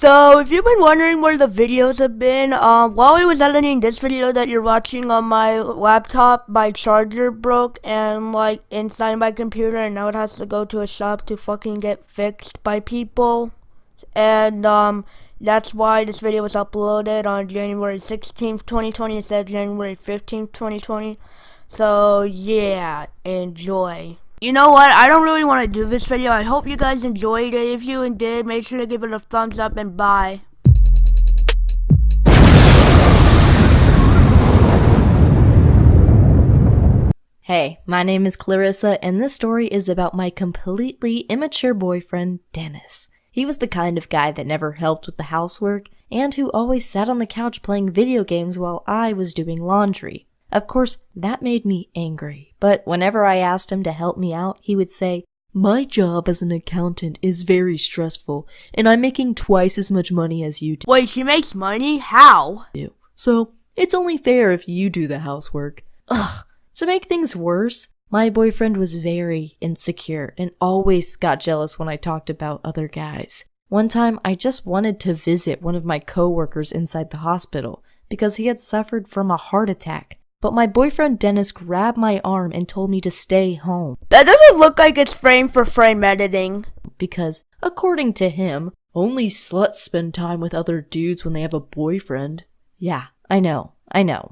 So, if you've been wondering where the videos have been, while I was editing this video that you're watching on my laptop, my charger broke and, inside my computer, and now it has to go to a shop to fucking get fixed by people. And, that's why this video was uploaded on January 16th, 2020 instead of January 15th, 2020. So, yeah, enjoy. You know what, I don't really want to do this video. I hope you guys enjoyed it. If you did, make sure to give it a thumbs up and bye. Hey, my name is Clarissa, and this story is about my completely immature boyfriend, Dennis. He was the kind of guy that never helped with the housework, and who always sat on the couch playing video games while I was doing laundry. Of course, that made me angry, but whenever I asked him to help me out, he would say, "My job as an accountant is very stressful, and I'm making twice as much money as you do." Wait, she makes money? How? So, it's only fair if you do the housework. Ugh. To make things worse, my boyfriend was very insecure and always got jealous when I talked about other guys. One time, I just wanted to visit one of my coworkers inside the hospital because he had suffered from a heart attack. But my boyfriend Dennis grabbed my arm and told me to stay home. That doesn't look like it's frame for frame editing. Because, according to him, only sluts spend time with other dudes when they have a boyfriend. Yeah, I know.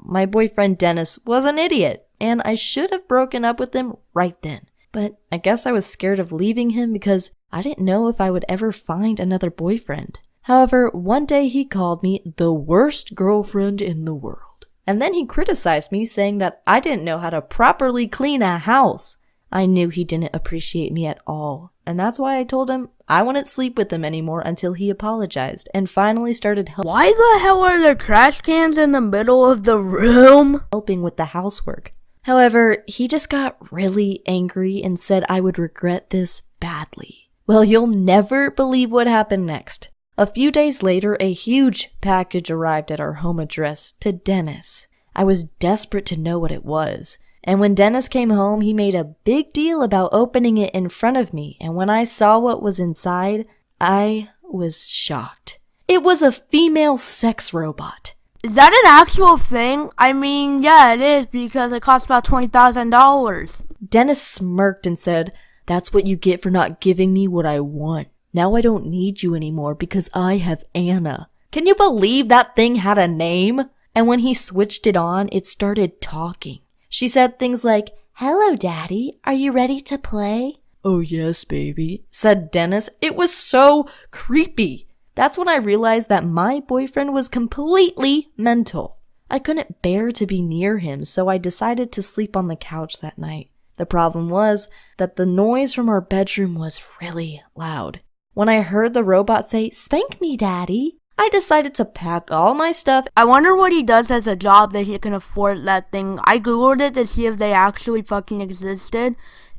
My boyfriend Dennis was an idiot, and I should have broken up with him right then. But I guess I was scared of leaving him because I didn't know if I would ever find another boyfriend. However, one day he called me the worst girlfriend in the world. And then he criticized me, saying that I didn't know how to properly clean a house. I knew he didn't appreciate me at all, and that's why I told him I wouldn't sleep with him anymore until he apologized and finally started Why the hell are there trash cans in the middle of the room? Helping with the housework. However, he just got really angry and said I would regret this badly. Well, you'll never believe what happened next. A few days later, a huge package arrived at our home address to Dennis. I was desperate to know what it was. And when Dennis came home, he made a big deal about opening it in front of me. And when I saw what was inside, I was shocked. It was a female sex robot. Is that an actual thing? I mean, yeah, it is because it costs about $20,000. Dennis smirked and said, "That's what you get for not giving me what I want. Now I don't need you anymore because I have Anna." Can you believe that thing had a name? And when he switched it on, it started talking. She said things like, "Hello, Daddy. Are you ready to play?" "Oh, yes, baby," said Dennis. It was so creepy. That's when I realized that my boyfriend was completely mental. I couldn't bear to be near him, so I decided to sleep on the couch that night. The problem was that the noise from our bedroom was really loud. When I heard the robot say, "Spank me, Daddy," I decided to pack all my stuff. I wonder what he does as a job that he can afford that thing. I googled it to see if they actually fucking existed,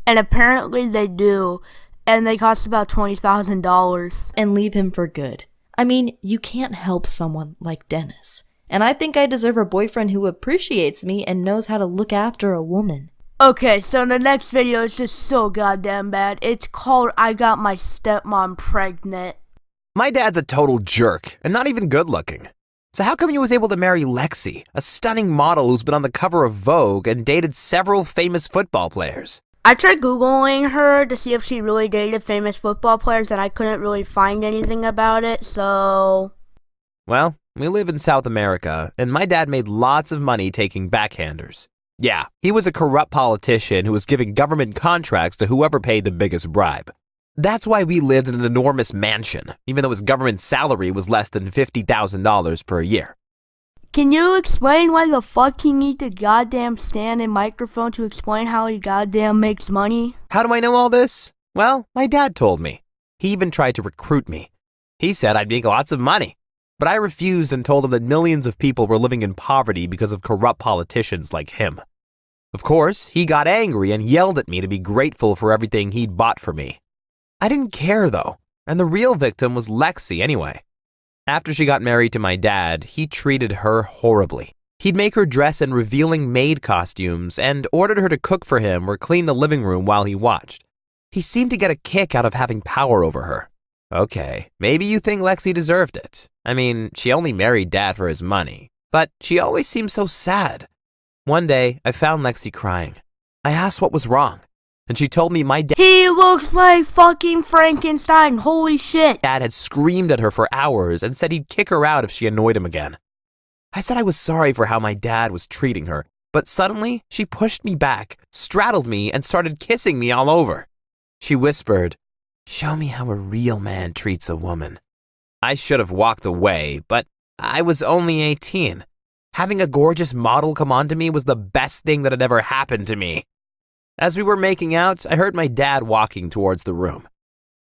and apparently they do, and they cost about $20,000. And leave him for good. I mean, you can't help someone like Dennis. And I think I deserve a boyfriend who appreciates me and knows how to look after a woman. Okay, so the next video is just so goddamn bad. It's called "I Got My Stepmom Pregnant." My dad's a total jerk, and not even good looking. So how come he was able to marry Lexi, a stunning model who's been on the cover of Vogue and dated several famous football players? I tried Googling her to see if she really dated famous football players, and I couldn't really find anything about it, so... Well, we live in South America, and my dad made lots of money taking backhanders. Yeah, he was a corrupt politician who was giving government contracts to whoever paid the biggest bribe. That's why we lived in an enormous mansion, even though his government salary was less than $50,000 per year. Can you explain why the fuck he needs a goddamn stand and microphone to explain how he goddamn makes money? How do I know all this? Well, my dad told me. He even tried to recruit me. He said I'd make lots of money, but I refused and told him that millions of people were living in poverty because of corrupt politicians like him. Of course, he got angry and yelled at me to be grateful for everything he'd bought for me. I didn't care though, and the real victim was Lexi anyway. After she got married to my dad, he treated her horribly. He'd make her dress in revealing maid costumes and ordered her to cook for him or clean the living room while he watched. He seemed to get a kick out of having power over her. Okay, maybe you think Lexi deserved it. I mean, she only married Dad for his money, but she always seemed so sad. One day, I found Lexi crying. I asked what was wrong, and she told me my He looks like fucking Frankenstein, holy shit. dad had screamed at her for hours and said he'd kick her out if she annoyed him again. I said I was sorry for how my dad was treating her, but suddenly she pushed me back, straddled me, and started kissing me all over. She whispered, "Show me how a real man treats a woman." I should have walked away, but I was only 18. Having a gorgeous model come on to me was the best thing that had ever happened to me. As we were making out, I heard my dad walking towards the room.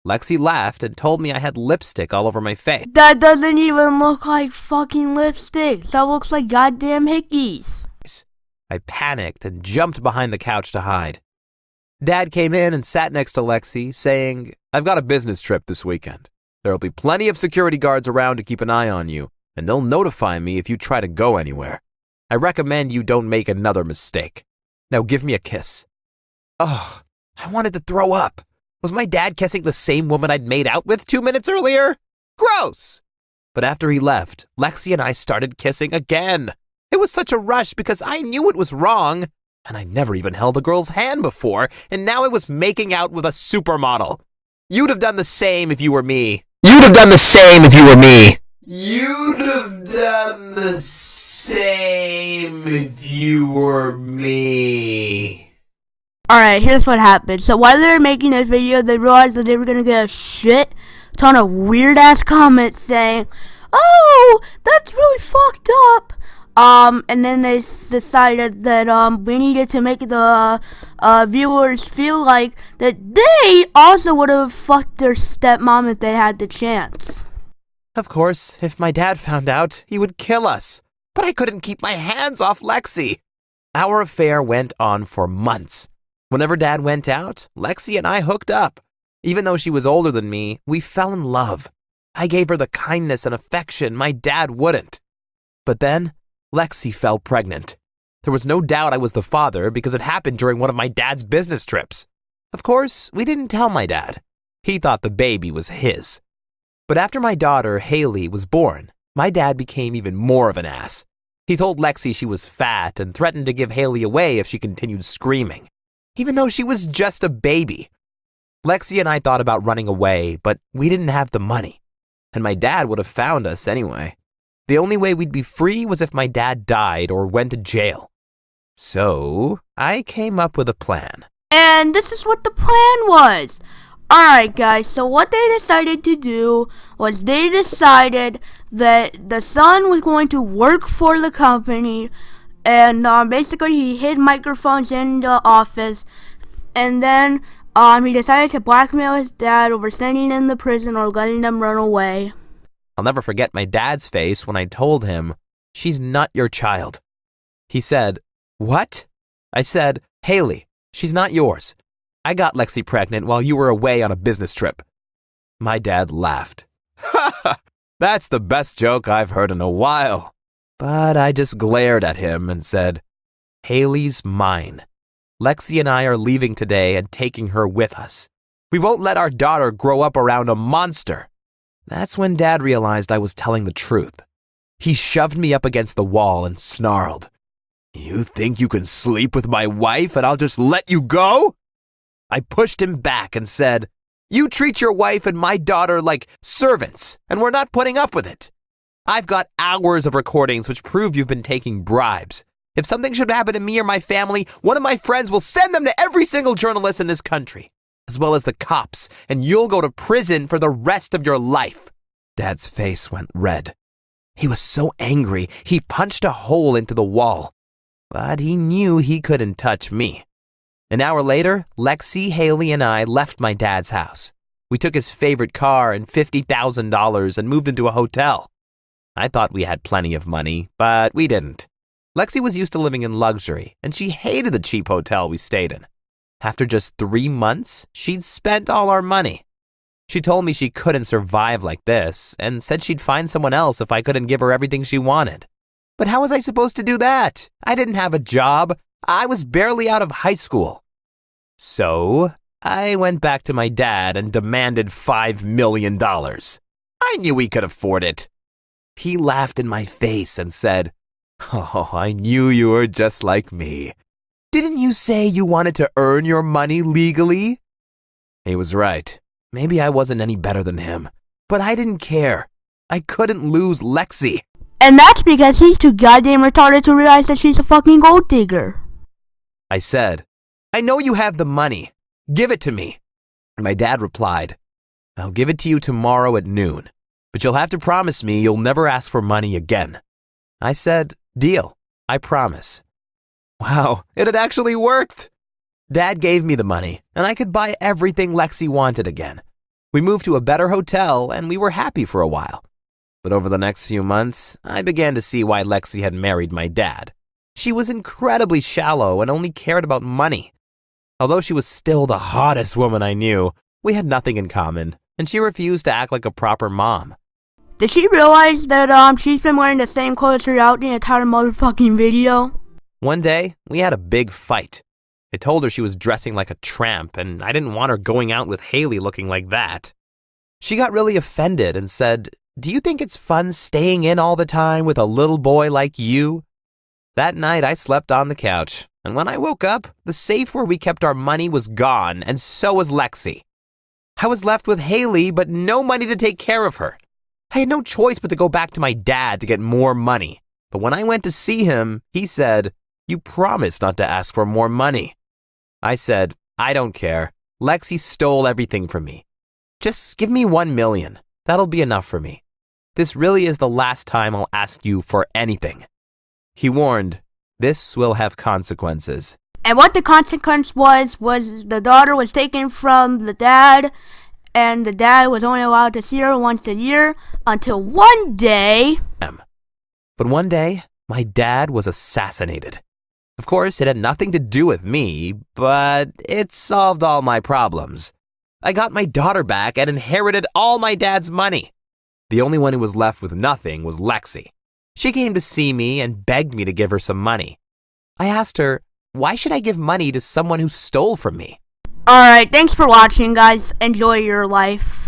Lexi laughed and told me I had lipstick all over my face. That doesn't even look like fucking lipstick. That looks like goddamn hickeys. I panicked and jumped behind the couch to hide. Dad came in and sat next to Lexi, saying, "I've got a business trip this weekend. There'll be plenty of security guards around to keep an eye on you, and they'll notify me if you try to go anywhere. I recommend you don't make another mistake. Now give me a kiss." Ugh, I wanted to throw up. Was my dad kissing the same woman I'd made out with 2 minutes earlier? Gross! But after he left, Lexi and I started kissing again. It was such a rush because I knew it was wrong, and I never even held a girl's hand before, and now I was making out with a supermodel. You'd have done the same if you were me. You'd have done the same if you were me. You'd have done the same if you were me. Alright, here's what happened. So while they were making this video, they realized that they were gonna get a shit ton of weird ass comments saying, "Oh, that's really fucked up." And then they decided that we needed to make the viewers feel like that they also would have fucked their stepmom if they had the chance. Of course, if my dad found out, he would kill us. But I couldn't keep my hands off Lexi. Our affair went on for months. Whenever Dad went out, Lexi and I hooked up. Even though she was older than me, we fell in love. I gave her the kindness and affection my dad wouldn't. But then, Lexi fell pregnant. There was no doubt I was the father because it happened during one of my dad's business trips. Of course, we didn't tell my dad. He thought the baby was his. But after my daughter, Haley, was born, my dad became even more of an ass. He told Lexi she was fat and threatened to give Haley away if she continued screaming, even though she was just a baby. Lexi and I thought about running away, but we didn't have the money, and my dad would have found us anyway. The only way we'd be free was if my dad died or went to jail. So, I came up with a plan. And this is what the plan was. Alright guys, so what they decided to do was they decided that the son was going to work for the company, and basically he hid microphones in the office, and then he decided to blackmail his dad over sending him to prison or letting them run away. I'll never forget my dad's face when I told him, "She's not your child." He said, "What?" I said, "Haley, she's not yours. I got Lexi pregnant while you were away on a business trip." My dad laughed. "Ha ha, that's the best joke I've heard in a while." But I just glared at him and said, "Haley's mine. Lexi and I are leaving today and taking her with us. We won't let our daughter grow up around a monster." That's when Dad realized I was telling the truth. He shoved me up against the wall and snarled, "You think you can sleep with my wife and I'll just let you go?" I pushed him back and said, "You treat your wife and my daughter like servants, and we're not putting up with it. I've got hours of recordings which prove you've been taking bribes. If something should happen to me or my family, one of my friends will send them to every single journalist in this country, as well as the cops, and you'll go to prison for the rest of your life." Dad's face went red. He was so angry, he punched a hole into the wall. But he knew he couldn't touch me. An hour later, Lexi, Haley, and I left my dad's house. We took his favorite car and $50,000 and moved into a hotel. I thought we had plenty of money, but we didn't. Lexi was used to living in luxury, and she hated the cheap hotel we stayed in. After just 3 months, she'd spent all our money. She told me she couldn't survive like this, and said she'd find someone else if I couldn't give her everything she wanted. But how was I supposed to do that? I didn't have a job. I was barely out of high school. So, I went back to my dad and demanded $5 million. I knew he could afford it. He laughed in my face and said, "Oh, I knew you were just like me. Didn't you say you wanted to earn your money legally?" He was right. Maybe I wasn't any better than him, but I didn't care. I couldn't lose Lexi. And that's because he's too goddamn retarded to realize that she's a fucking gold digger. I said, "I know you have the money. Give it to me." My dad replied, "I'll give it to you tomorrow at noon, but you'll have to promise me you'll never ask for money again." I said, "Deal. I promise." Wow, it had actually worked. Dad gave me the money, and I could buy everything Lexi wanted again. We moved to a better hotel, and we were happy for a while. But over the next few months, I began to see why Lexi had married my dad. She was incredibly shallow and only cared about money. Although she was still the hottest woman I knew, we had nothing in common, and she refused to act like a proper mom. Did she realize that she's been wearing the same clothes throughout the entire motherfucking video? One day, we had a big fight. I told her she was dressing like a tramp, and I didn't want her going out with Haley looking like that. She got really offended and said, "Do you think it's fun staying in all the time with a little boy like you?" That night, I slept on the couch, and when I woke up, the safe where we kept our money was gone, and so was Lexi. I was left with Haley, but no money to take care of her. I had no choice but to go back to my dad to get more money. But when I went to see him, he said, "You promised not to ask for more money." I said, "I don't care. Lexi stole everything from me. Just give me $1 million. That'll be enough for me. This really is the last time I'll ask you for anything." He warned, "This will have consequences." And what the consequence was the daughter was taken from the dad, and the dad was only allowed to see her once a year until one day... But one day, my dad was assassinated. Of course, it had nothing to do with me, but it solved all my problems. I got my daughter back and inherited all my dad's money. The only one who was left with nothing was Lexi. She came to see me and begged me to give her some money. I asked her, why should I give money to someone who stole from me? Alright, thanks for watching, guys. Enjoy your life.